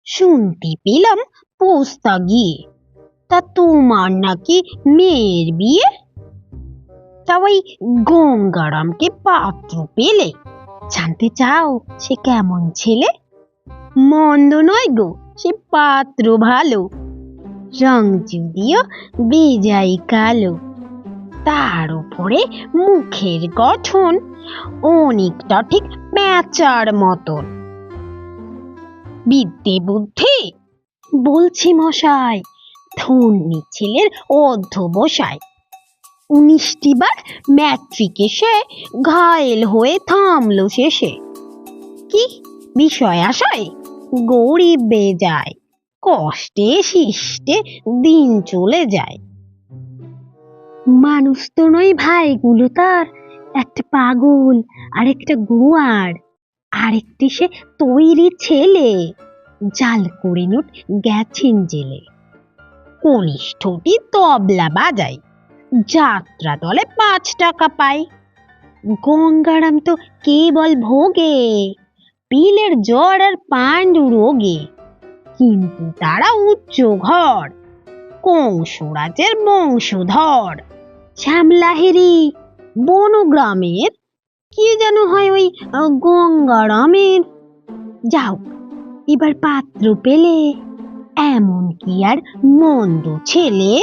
শুনতে পেলাম পোস্তা গিয়ে তা তোমার নাকি মেয়ের বিয়ে, তা ওই গঙ্গারামকে পাত্র পেলে? জানতে চাও সে কেমন ছেলে? মন্দ নয় গো, সে পাত্র ভালো, রং যদিও বেজাই কালো, তার উপরে মুখের গঠন অনেকটা ঠিক প্যাঁচার মতন। বিদ্যে বুদ্ধি বলছি মশাই, ধন্যী ছেলের অধ্যবসায়। 19টি বার ম্যাট্রিকে সে ঘায়েল হয়ে থামলো শেষে। কি বিষয় আশয় গরিব বেজায়, কষ্টে শিষ্টে দিন চলে যায়। মানুষ তো নয় ভাইগুলো তার, একটা পাগল আর একটা গোয়ার, আরেকটি সে তৈরি ছেলে, জাল করে নোট গেছেন জেলে। কনিষ্ঠটি তবলা বাজায়, যাত্রা দলে 5 টাকা পায়। গঙ্গারাম তো কেবল ভোগে, পিলের জ্বর আর পাণ্ডু রোগে, কিন্তু তারা উচ্চ ঘর, কংসরাজের বংশধর। শ্যামলাহেরি বনগ্রামের, কি যেন হয় ওই গঙ্গারামের। যাও, এবার পাত্র পেলে, এমন কি আর মন্দ ছেলে?